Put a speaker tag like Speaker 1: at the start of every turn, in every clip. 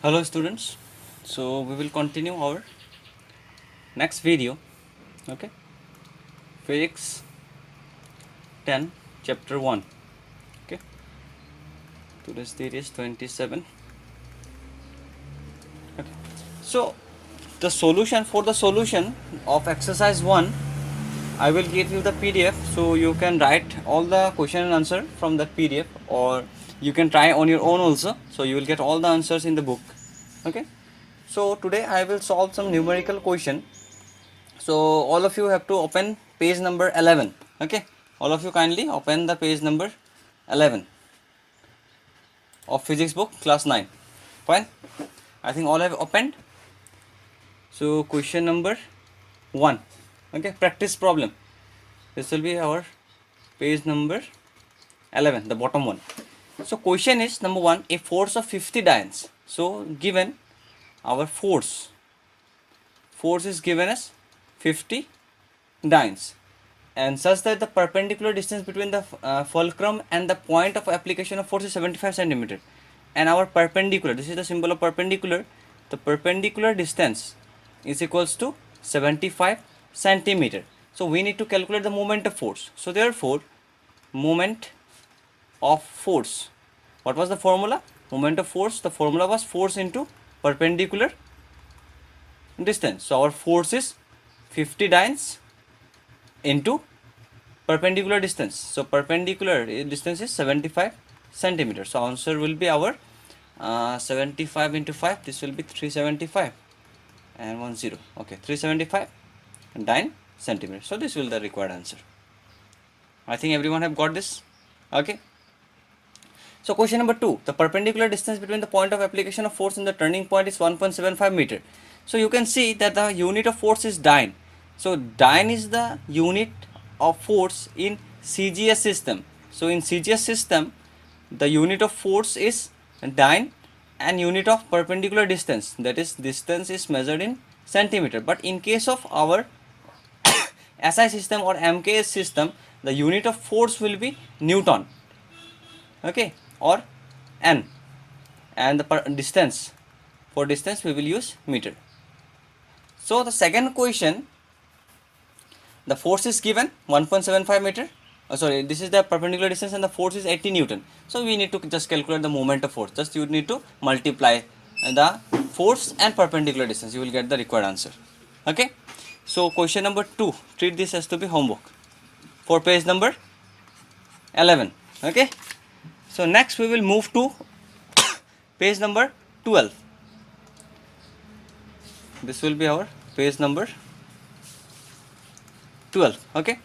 Speaker 1: Hello students, so we will continue our next video. Okay, physics 10 chapter 1. Okay, today's date is 27. Okay, so the solution of exercise 1, I will give you the PDF, so you can write all the question and answer from that PDF, or you can try on your own also, so you will get all the answers in the book. Okay, so today I will solve some numerical question. So all of you have to open page number 11. Okay, all of you kindly open the page number 11 of physics book class 9. Fine, I think all have opened. So question number 1. Okay, practice problem. This will be our page number 11, the bottom one. So question is number 1, a force of 50 dynes. So given our force is given as 50 dynes, and such that the perpendicular distance between the fulcrum and the point of application of force is 75 centimeter, and our perpendicular, this is the symbol of perpendicular, the perpendicular distance is equals to 75 centimeter. So we need to calculate the moment of force. So therefore moment of force, what was the formula? Moment of force, the formula was force into perpendicular distance. So our force is 50 dynes into perpendicular distance. So perpendicular distance is 75 centimeters. So answer will be our 75 into 5. This will be 375 and 10. Okay, 375 and 9 centimeters. So this will be the required answer. I think everyone have got this. Okay. So question number 2, the perpendicular distance between the point of application of force and the turning point is 1.75 meter. So you can see that the unit of force is dyne. So dyne is the unit of force in CGS system. So in CGS system, the unit of force is dyne, and unit of perpendicular distance, that is distance, is measured in centimeter. But in case of our SI system or MKS system, the unit of force will be Newton. Okay, or N, and the distance, for distance we will use meter. So the second question, the force is given 1.75 meter. This is the perpendicular distance and the force is 80 Newton. So we need to just calculate the moment of force. Just you need to multiply the force and perpendicular distance. You will get the required answer. Okay. So question number 2, treat this as to be homework for page number 11. Okay. So next we will move to page number 12. This will be our page number 12. Okay,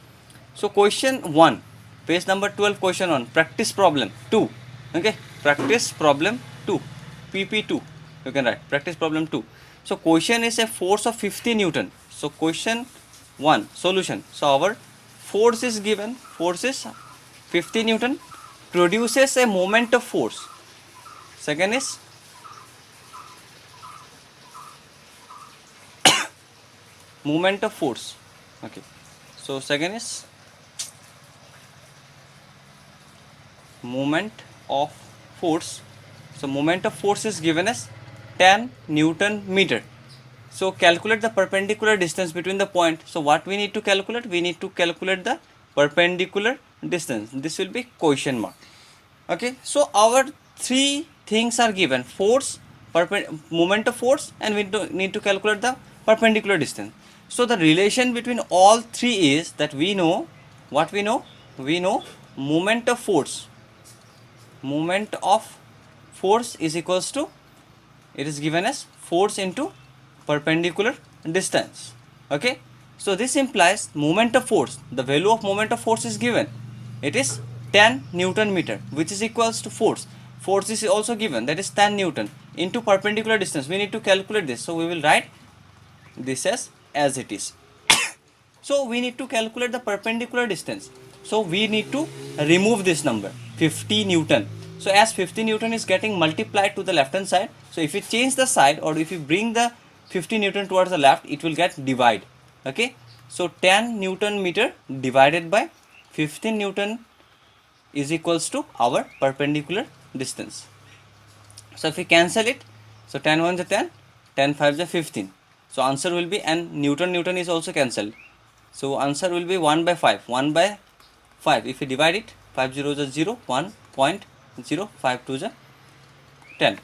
Speaker 1: so question 1, page number 12, question 1, practice problem 2. Okay, practice problem 2, pp2, you can write practice problem 2. So question is a force of 50 Newton. So question 1, solution. So our force is given, force is 50 Newton, produces a moment of force. Second is moment of force. Okay, so second is moment of force. So moment of force is given as 10 Newton meter. So calculate the perpendicular distance between the point. So what we need to calculate? We need to calculate the perpendicular distance. This will be question mark. Okay, so our three things are given: force, moment of force, and we need to calculate the perpendicular distance. So the relation between all three is that we know what we know. We know moment of force. Moment of force is equals to, it is given as force into perpendicular distance. Okay, so this implies moment of force, the value of moment of force is given, it is 10 Newton meter, which is equals to force. Force is also given, that is 10 Newton into perpendicular distance. We need to calculate this, so we will write this as it is. So we need to calculate the perpendicular distance. So we need to remove this number 50 Newton. So as 50 Newton is getting multiplied to the left hand side, so if you change the side, or if you bring the 50 Newton towards the left, it will get divide. Okay, so 10 Newton meter divided by 15 Newton is equals to our perpendicular distance. So if we cancel it, So 10 1 is 10, 10 5 is 15. So answer will be, and Newton is also cancelled. So answer will be 1 by 5. 1 by 5. If you divide it, 5 0 is 0, 1.0, 5 2 is 10.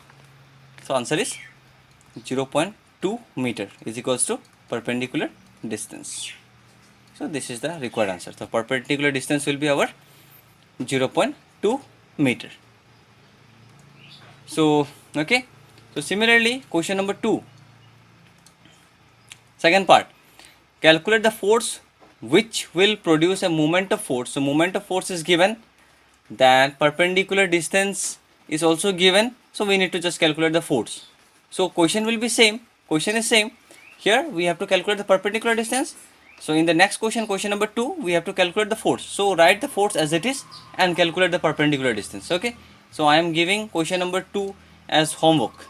Speaker 1: So answer is 0.2 meter is equals to perpendicular distance. So this is the required answer. So perpendicular distance will be our 0.2 meter. So okay. So similarly, question number 2. Second part. Calculate the force which will produce a moment of force. So moment of force is given. That perpendicular distance is also given. So we need to just calculate the force. So question will be same. Question is same. Here we have to calculate the perpendicular distance. So in the next question, question number 2, we have to calculate the force. So write the force as it is and calculate the perpendicular distance. Okay. So I am giving question number 2 as homework.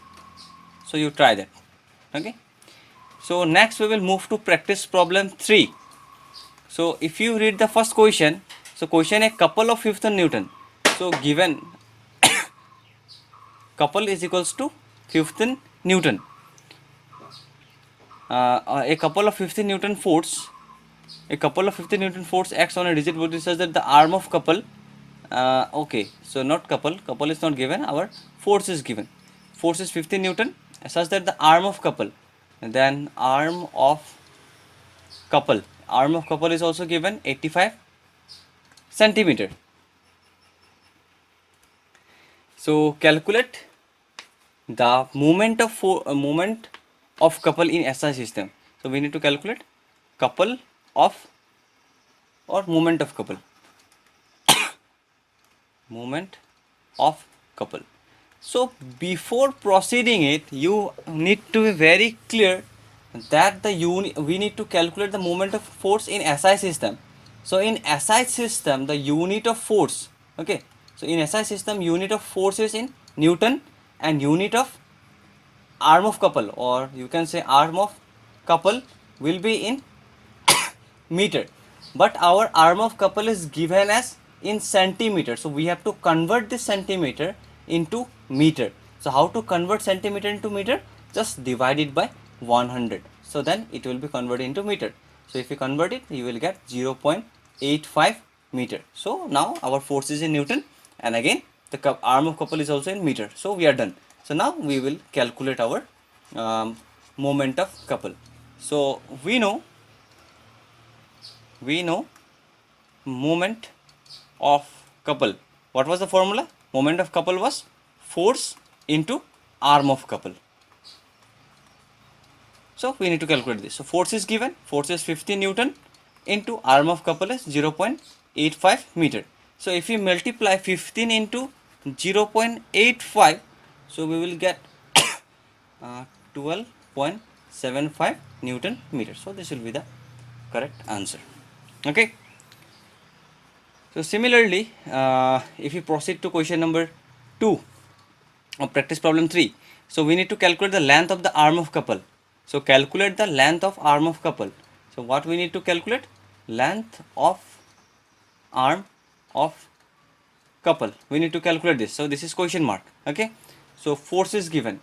Speaker 1: So you try that. Okay. So next we will move to practice problem 3. So if you read the first question, so question a couple of fifth Newton. So given couple is equals to 15 Newton. A couple of 15 Newton force. A couple of 15 Newton force acts on a rigid body such that the arm of couple. Okay, so not couple. Couple is not given. Our force is given. Force is 15 Newton such that the arm of couple. And then arm of couple. Arm of couple is also given 85 centimeter. So calculate the moment of couple in SI system. So we need to calculate couple of or moment of couple. Moment of couple. So before proceeding it, you need to be very clear that we need to calculate the moment of force in SI system. So in SI system, the unit of force, okay. So in SI system, unit of force is in Newton and unit of arm of couple, or you can say arm of couple, will be in meter. But our arm of couple is given as in centimeter. So we have to convert this centimeter into meter. So how to convert centimeter into meter? Just divide it by 100. So then it will be converted into meter. So if you convert it, you will get 0.85 meter. So now our force is in Newton, and again the arm of couple is also in meter. So we are done. So now we will calculate our moment of couple. So we know moment of couple. What was the formula? Moment of couple was force into arm of couple. So we need to calculate this. So force is given. Force is 15 Newton into arm of couple is 0.85 meter. So if we multiply 15 into 0.85, so we will get 12.75 Newton meter. So this will be the correct answer. Okay. So similarly, if we proceed to question number 2 of practice problem 3, so we need to calculate the length of the arm of couple. So calculate the length of arm of couple. So what we need to calculate? Length of arm of couple. We need to calculate this. So this is question mark. Okay. So force is given.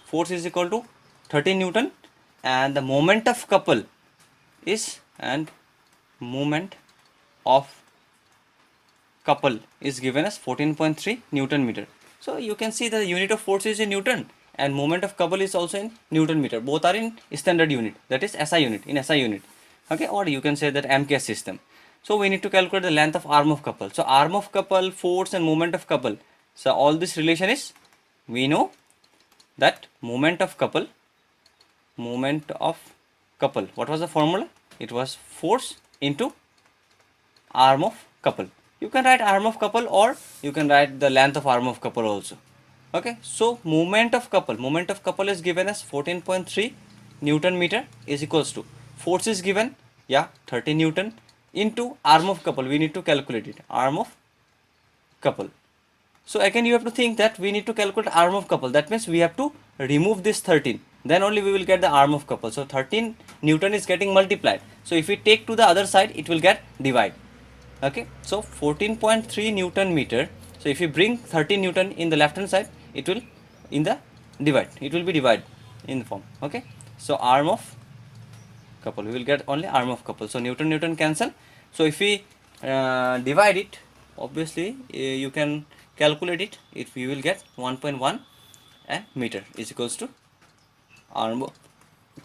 Speaker 1: Force is equal to 13 Newton, and the moment of couple is, and moment of couple is given as 14.3 Newton meter. So you can see the unit of force is in Newton and moment of couple is also in Newton meter. Both are in standard unit, that is SI unit, in SI unit. Okay, or you can say that MKS system. So we need to calculate the length of arm of couple. So arm of couple, force and moment of couple. So all this relation is, we know that moment of couple, what was the formula? It was force into arm of couple. You can write arm of couple or you can write the length of arm of couple also. Okay, so moment of couple is given as 14.3 Newton meter is equals to, force is given, 30 Newton into arm of couple. We need to calculate it, arm of couple. So again you have to think that we need to calculate arm of couple. That means we have to remove this 13. Then only we will get the arm of couple. So 13 Newton is getting multiplied. So if we take to the other side, it will get divide. Okay, so 14.3 Newton meter. So if you bring 13 Newton in the left hand side, it will in the divide, it will be divide in the form. Okay, so arm of couple, we will get only arm of couple. So Newton cancel. So if we divide it, obviously you can calculate it. If you will get 1.1 meter is equals to arm of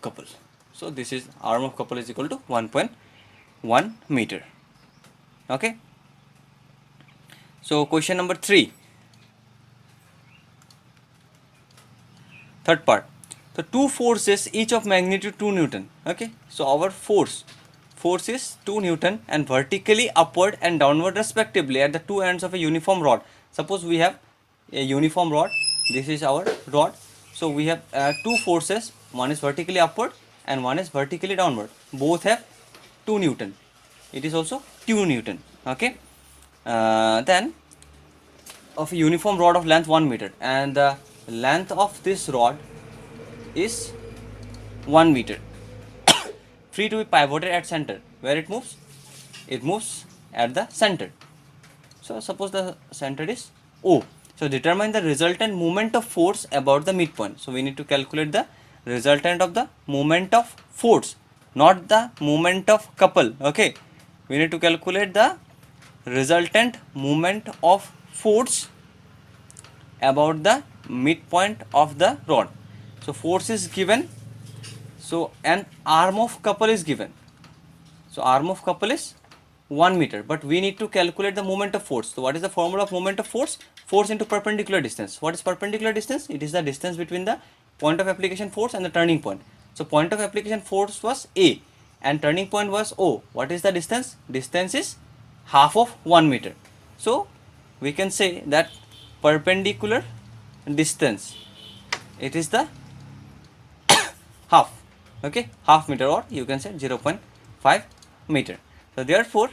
Speaker 1: couple. So this is arm of couple is equal to 1.1 meter. Okay, so question number 3, third part. So two forces each of magnitude 2 Newton. Okay, so our force is 2 Newton and vertically upward and downward respectively at the two ends of a uniform rod. Suppose we have a uniform rod, this is our rod. So we have two forces, one is vertically upward and one is vertically downward. Both have 2 Newton. It is also 2 Newton. Okay, then of a uniform rod of length 1 meter, and the length of this rod is 1 meter, free to be pivoted at center. Where it moves? It moves at the center. So suppose the center is O. So determine the resultant moment of force about the midpoint. So we need to calculate the resultant of the moment of force, not the moment of couple. Okay, we need to calculate the resultant moment of force about the midpoint of the rod. So force is given, so an arm of couple is given. So arm of couple is 1 meter, but we need to calculate the moment of force. So what is the formula of moment of force? Force into perpendicular distance. What is perpendicular distance? It is the distance between the point of application force and the turning point. So point of application force was A and turning point was O. What is the distance? Distance is half of 1 meter. So we can say that perpendicular distance, it is the half. Okay, half meter, or you can say 0.5 meter. So therefore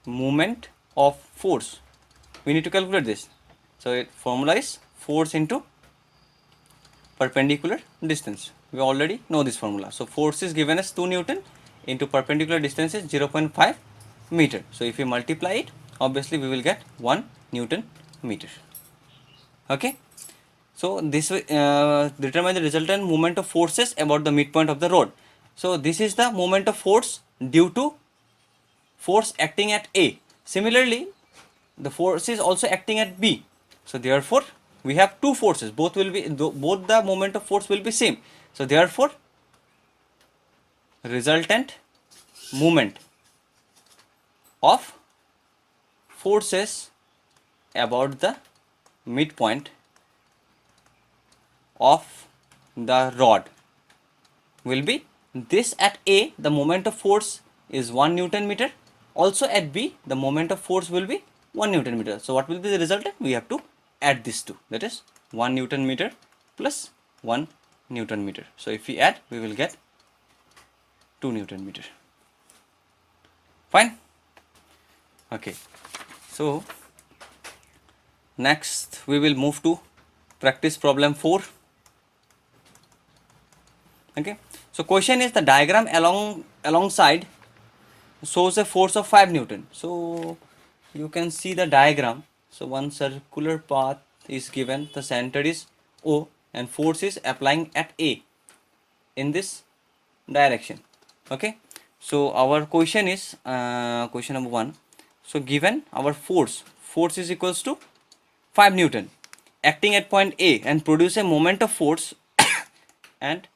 Speaker 1: moment of force, we need to calculate this. So it formula is force into perpendicular distance. We already know this formula. So force is given as 2 Newton into perpendicular distance is 0.5 meter. So if we multiply it, obviously we will get 1 Newton meter. Okay, so this determine the resultant moment of forces about the midpoint of the rod. So this is the moment of force due to force acting at A. Similarly, the force is also acting at B. So therefore we have two forces, both will be, both the moment of force will be same. So therefore resultant moment of forces about the midpoint of the rod will be this. At A the moment of force is 1 Newton meter, also at B the moment of force will be 1 Newton meter. So what will be the resultant? We have to add these two, that is 1 Newton meter plus 1 Newton meter. So if we add, we will get 2 Newton meter. Fine. Okay, so next we will move to practice problem 4. Okay, so question is the diagram alongside shows a force of 5 Newton. So you can see the diagram. So one circular path is given, the center is O and force is applying at A in this direction. Okay, so our question is question number 1. So given our force is equals to 5 Newton acting at point A and produce a moment of force and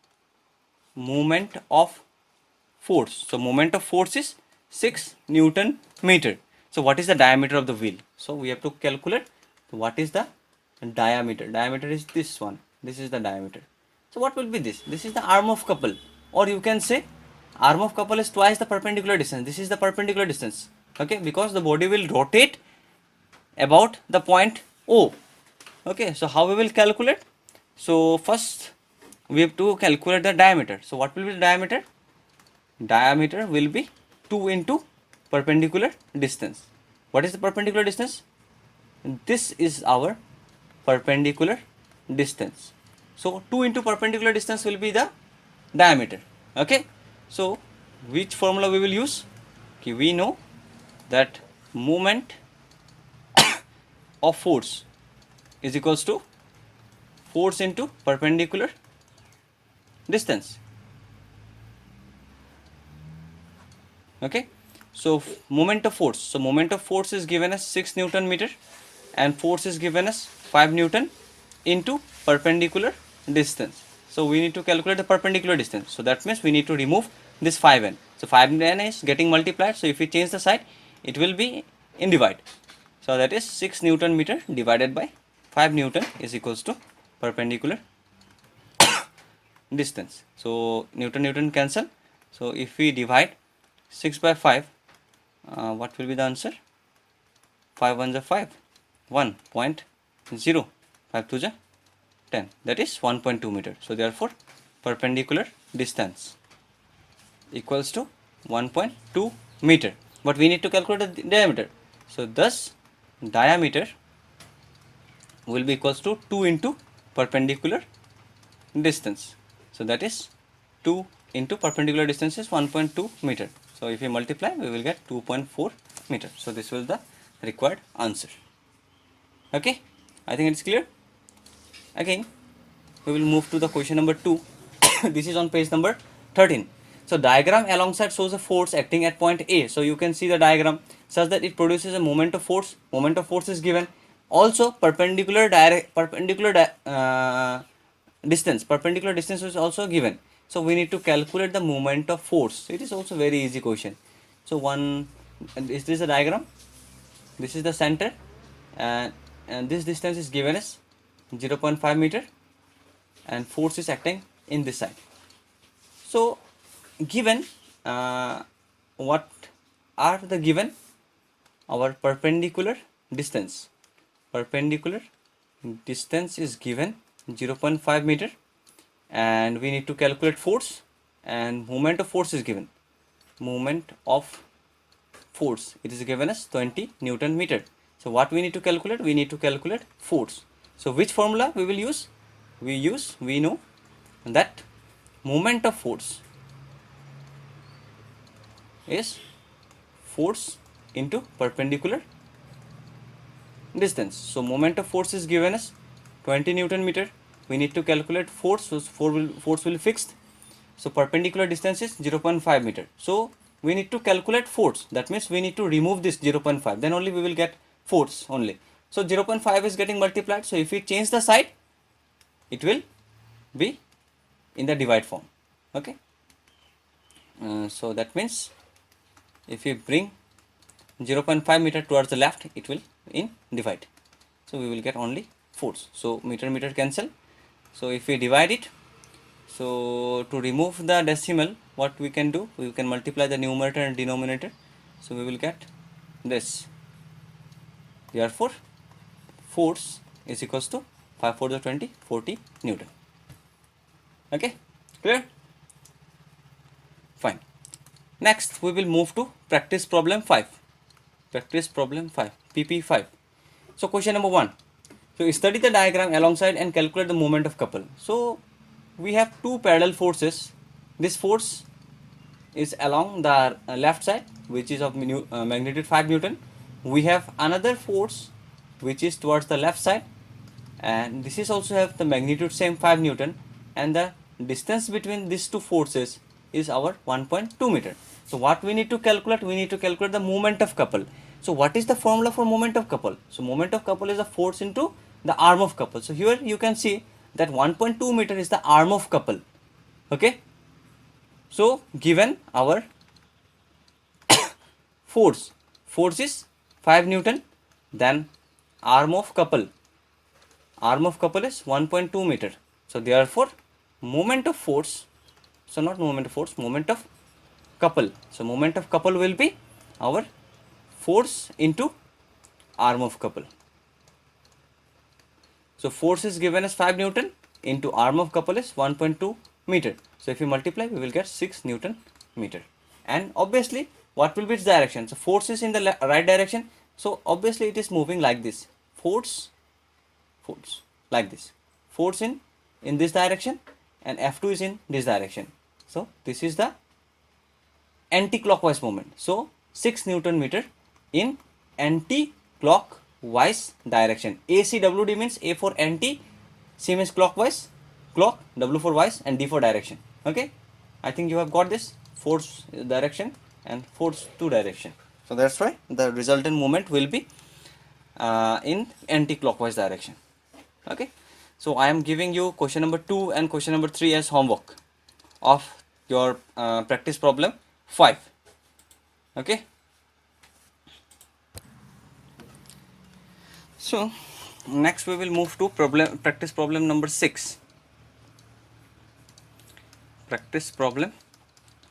Speaker 1: moment of force. So moment of force is 6 Newton meter. So what is the diameter of the wheel? So we have to calculate what is the diameter. Diameter is this one. This is the diameter. So what will be this? This is the arm of couple, or you can say arm of couple is twice the perpendicular distance. This is the perpendicular distance. Okay, because the body will rotate about the point O. Okay, so how we will calculate? So first we have to calculate the diameter. So what will be the diameter? Diameter will be 2 into perpendicular distance. What is the perpendicular distance? This is our perpendicular distance. So 2 into perpendicular distance will be the diameter. Okay, so which formula we will use? Okay, we know that moment of force is equals to force into perpendicular distance. Okay, so moment of force. So moment of force is given as 6 Newton meter and force is given as 5 Newton into perpendicular distance. So we need to calculate the perpendicular distance. So that means we need to remove this 5n. So 5n is getting multiplied. So if we change the side, it will be in divide. So that is 6 Newton meter divided by 5 Newton is equals to perpendicular distance. So Newton cancel. So if we divide 6 by 5, what will be the answer? 5 1s are 5, 1.0, 5 2s are 10, that is 1.2 meter. So therefore perpendicular distance equals to 1.2 meter, but we need to calculate the diameter. So thus diameter will be equals to 2 into perpendicular distance. So that is 2 into perpendicular distance is 1.2 meter. So if we multiply, we will get 2.4 meter. So this was the required answer. Okay, I think it's clear. Again, we will move to the question number 2. This is on page number 13. So diagram alongside shows a force acting at point A. So you can see the diagram such that it produces a moment of force. Moment of force is given. Also perpendicular distance is also given. So we need to calculate the moment of force. It is also very easy question. So is this a diagram? This is the center, and this distance is given as 0.5 meter, and force is acting in this side. So given what are the given? Our perpendicular distance. Perpendicular distance is given 0.5 meter, and we need to calculate force, and moment of force is given. Moment of force, it is given as 20 Newton meter. So what we need to calculate? We need to calculate force. So which formula we will use? We know that moment of force is force into perpendicular distance. So moment of force is given as 20 Newton meter. We need to calculate force. So force will be fixed. So perpendicular distance is 0.5 meter. So we need to calculate force. That means we need to remove this 0.5. Then only we will get force only. So 0.5 is getting multiplied. So if we change the side, it will be in the divide form. Okay. So that means if we bring 0.5 meter towards the left, it will in divide. So we will get only force. So meter cancel. So if we divide it, so to remove the decimal, what we can do? We can multiply the numerator and denominator. So we will get this. Therefore force is equals to 5 4 20, 40 Newton. Okay, clear? Fine. Next we will move to practice problem 5. Practice problem 5, PP5. So question number 1. So study the diagram alongside and calculate the moment of couple. So we have two parallel forces. This force is along the left side, which is of magnitude 5 Newton. We have another force which is towards the left side, and this is also have the magnitude same 5 Newton, and the distance between these two forces is our 1.2 meter. So what we need to calculate? We need to calculate the moment of couple. So what is the formula for moment of couple? So moment of couple is the force into the arm of couple. So here you can see that 1.2 meter is the arm of couple. Okay. So given our force is 5 Newton, then arm of couple is 1.2 meter. So therefore moment of force, so not moment of force, moment of couple. So moment of couple will be our force into arm of couple. So force is given as 5 Newton into arm of couple is 1.2 meter. So if you multiply, we will get 6 Newton meter. And obviously what will be its direction? So force is in the right direction. So obviously it is moving like this. Force like this. Force in this direction, and F2 is in this direction. So this is the anti-clockwise moment. So 6 Newton meter in anti-clockwise direction. ACWD means A for anti, C means clockwise, clock, W for wise, and D for direction. Okay, I think you have got this. Force direction and force to direction. So that's why the resultant moment will be in anti-clockwise direction. Okay, so I am giving you question number 2 and question number 3 as homework of your practice problem 5. Okay, so next we will move to practice problem number 6. Practice problem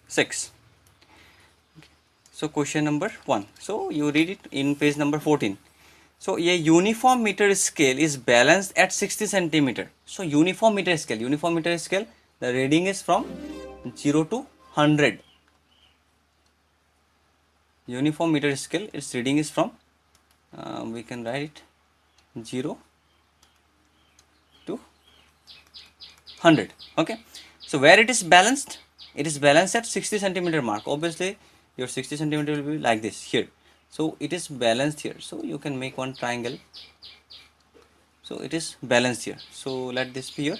Speaker 1: 6. So question number 1. So you read it in page number 14. So a uniform meter scale is balanced at 60 centimeter. So uniform meter scale, the reading is from 0 to 100. Uniform meter scale, its reading is from, we can write it 0 to 100. Okay. So where it is balanced? It is balanced at 60 centimeter mark. Obviously, your 60 centimeter will be like this here. So it is balanced here. So you can make one triangle. So it is balanced here. So let this be your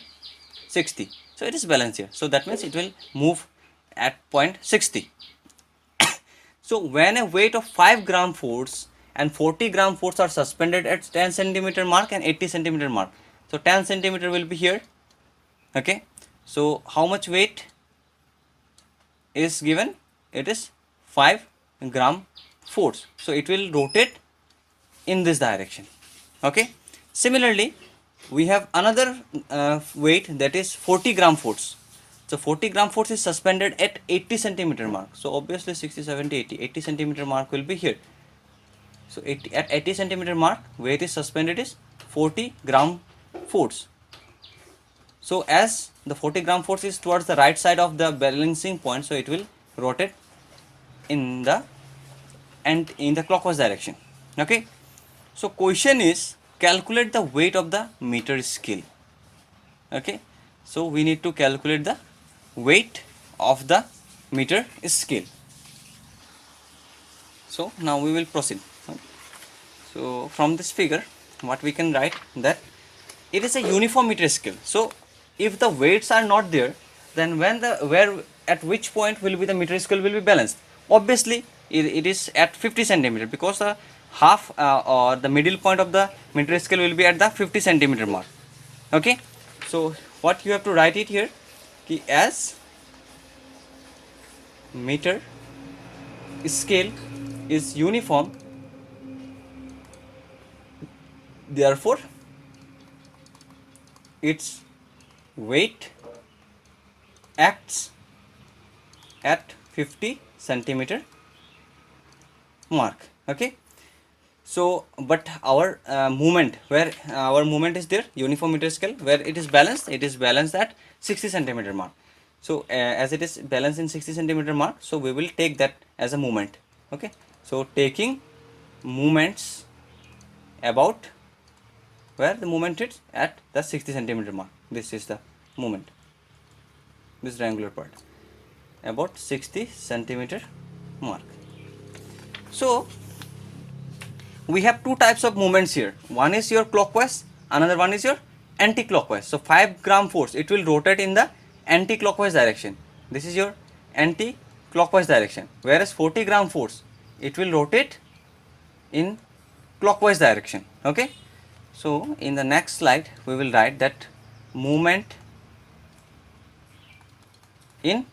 Speaker 1: 60. So it is balanced here. So that means it will move at point 60. So when a weight of 5 gram force and 40 gram force are suspended at 10 centimeter mark and 80 centimeter mark. So 10 centimeter will be here. Okay. So how much weight is given? It is 5 gram force. So it will rotate in this direction. Okay. Similarly, we have another weight, that is 40 gram force. So 40 gram force is suspended at 80 centimeter mark. So obviously 60, 70, 80 centimeter mark will be here. So at 80 centimeter mark, weight is suspended is 40 gram force. So as the 40 gram force is towards the right side of the balancing point, so it will rotate in the clockwise direction. Okay. So question is, calculate the weight of the meter scale. Okay. So we need to calculate the weight of the meter scale. So now we will proceed. So from this figure, what we can write, that it is a uniform meter scale. So if the weights are not there, then at which point will be the meter scale will be balanced? Obviously it is at 50 centimeter, because the half or the middle point of the meter scale will be at the 50 centimeter mark. Okay. So what you have to write it here, as meter scale is uniform, therefore its weight acts at 50 centimeter mark. Okay. So but our movement, where our movement is there, uniform meter scale, where it is balanced at 60 centimeter mark. So as it is balanced in 60 centimeter mark, so we will take that as a moment. Okay. So taking movements about where the movement is at the 60 centimeter mark. This is the movement, this triangular part, about 60 centimeter mark. So we have two types of movements here. One is your clockwise, another one is your anti-clockwise. So 5 gram force, it will rotate in the anti-clockwise direction. This is your anti-clockwise direction. Whereas 40 gram force, it will rotate in clockwise direction. Okay. So in the next slide, we will write that movement in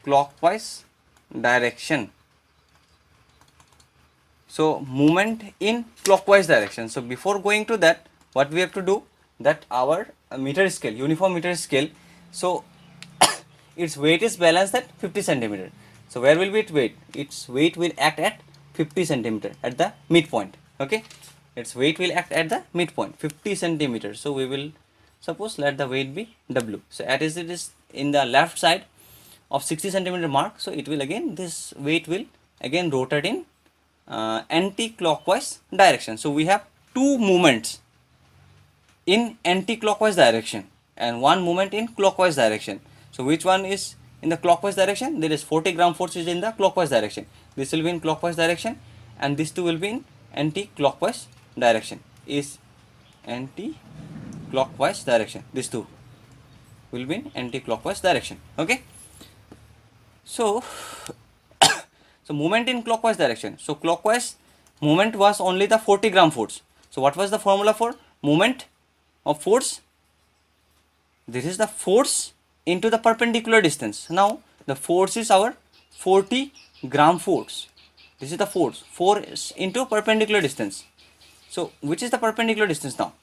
Speaker 1: clockwise direction. So movement in clockwise direction. So before going to that, what we have to do, that our meter scale, uniform meter scale, so its weight is balanced at 50 centimeter. So where will be its weight? Its weight will act at 50 centimeter at the midpoint. Okay. Its weight will act at the midpoint, 50 centimeter. So we will suppose let the weight be W. So as it is in the left side of 60 centimeter mark, so it will again, this weight will again rotate in anti-clockwise direction. So we have two movements in anti-clockwise direction and one movement in clockwise direction. So which one is in the clockwise direction? There is 40 gram force is in the clockwise direction. This will be in clockwise direction, and these two will be in anti-clockwise direction. Is anti-clockwise clockwise direction. These two will be in anti-clockwise direction. Okay. So, so movement in clockwise direction. So clockwise movement was only the 40 gram force. So what was the formula for movement of force? This is the force into the perpendicular distance. Now the force is our 40 gram force. This is the force into perpendicular distance. So which is the perpendicular distance now?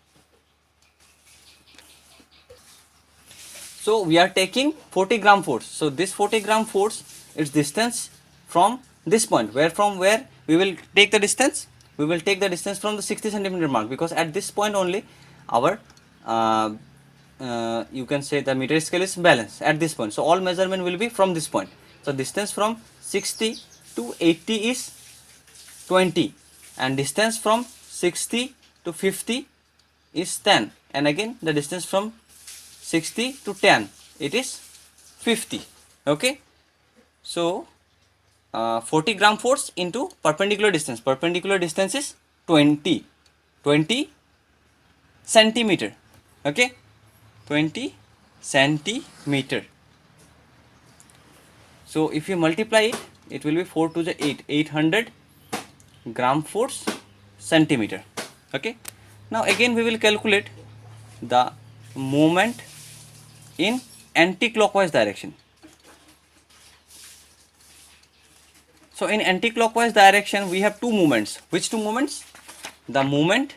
Speaker 1: So we are taking 40 gram force. So this 40 gram force is distance from this point. From where we will take the distance? We will take the distance from the 60 centimeter mark, because at this point only our you can say the meter scale is balanced at this point. So all measurement will be from this point. So distance from 60 to 80 is 20, and distance from 60 to 50 is 10, and again the distance from 60 to 10, it is 50. Okay. So 40 gram force into perpendicular distance. Perpendicular distance is 20 centimeter. Okay. 20 centimeter. So if you multiply it, it will be 4 to the 8, 800 gram force centimeter. Okay. Now again we will calculate the movement in anti-clockwise direction. So in anti-clockwise direction we have two movements. Which two movements? The movement,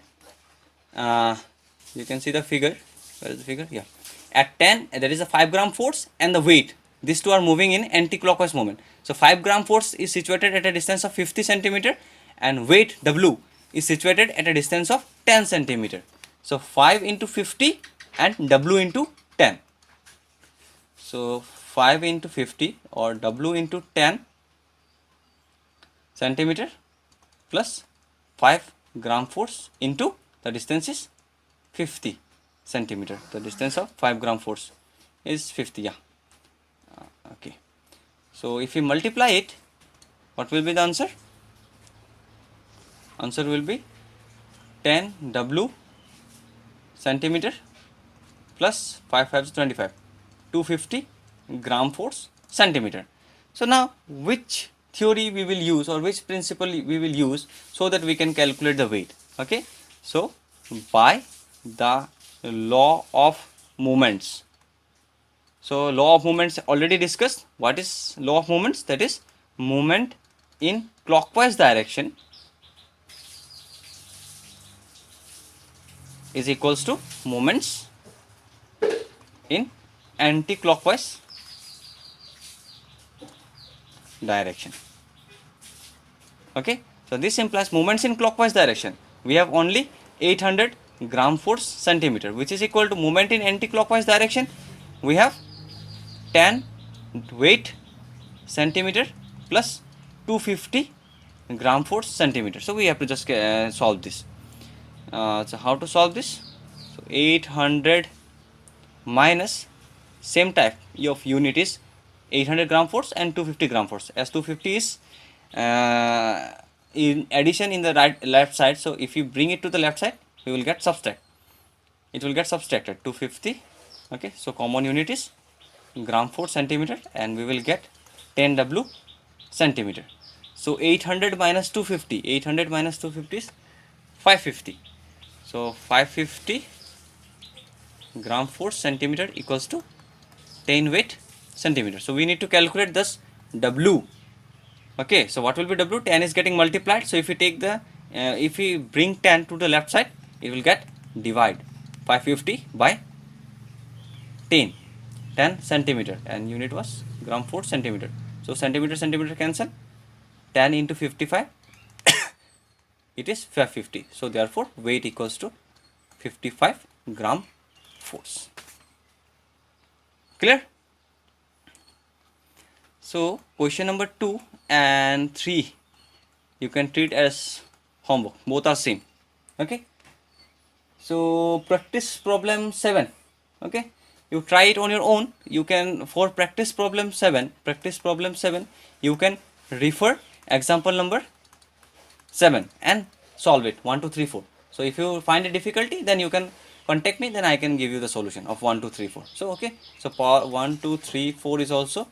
Speaker 1: you can see the figure. Where is the figure? Yeah. At 10 there is a 5 gram force and the weight. These two are moving in anti-clockwise movement. So 5 gram force is situated at a distance of 50 centimeter and weight W is situated at a distance of 10 centimeter. So 5 into 50 and W into 10. So 5 into 50 or W into 10 centimeter plus 5 gram force into the distance is 50 centimeter. The distance of 5 gram force is 50. Yeah. Okay. So if you multiply it, what will be the answer? Answer will be 10 W centimeter plus 5 5 is 25, 250 gram force centimeter. So now which theory we will use, or which principle we will use, so that we can calculate the weight? Okay. So by the law of moments. So law of moments already discussed. What is law of moments? That is movement in clockwise direction is equals to moments in anti-clockwise direction. Okay. So this implies moments in clockwise direction. We have only 800 gram force centimeter, which is equal to movement in anti-clockwise direction. We have 10 weight centimeter plus 250 gram force centimeter. So we have to just solve this. So how to solve this? So 800 minus same type of unit is 800 gram force and 250 gram force, as 250 is in addition in the left side. So if you bring it to the left side, we will get subtract. It will get subtracted 250. Okay. So common unit is gram force centimeter, and we will get 10 W centimeter. So 800 minus 250, 800 minus 250 is 550. So 550 gram force centimeter equals to 10 weight centimeter. So we need to calculate this W. Okay. So what will be W? 10 is getting multiplied. So if you take the if we bring 10 to the left side, it will get divide 550 by 10 centimeter, and unit was gram force centimeter. So centimeter cancel, 10 into 55 it is 550. So therefore weight equals to 55 gram force. Clear? So question number 2 and 3 you can treat as homework, both are same. Okay. So practice problem 7. Okay. You try it on your own. You can, for practice problem 7, you can refer example number 7 and solve it 1 2 3 4. So if you find a difficulty, then you can contact me, then I can give you the solution of 1 2 3 4. So okay, so part 1 2 3 4 is also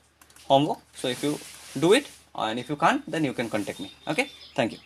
Speaker 1: homework. So if you do it, and if you can't, then you can contact me. Okay, thank you.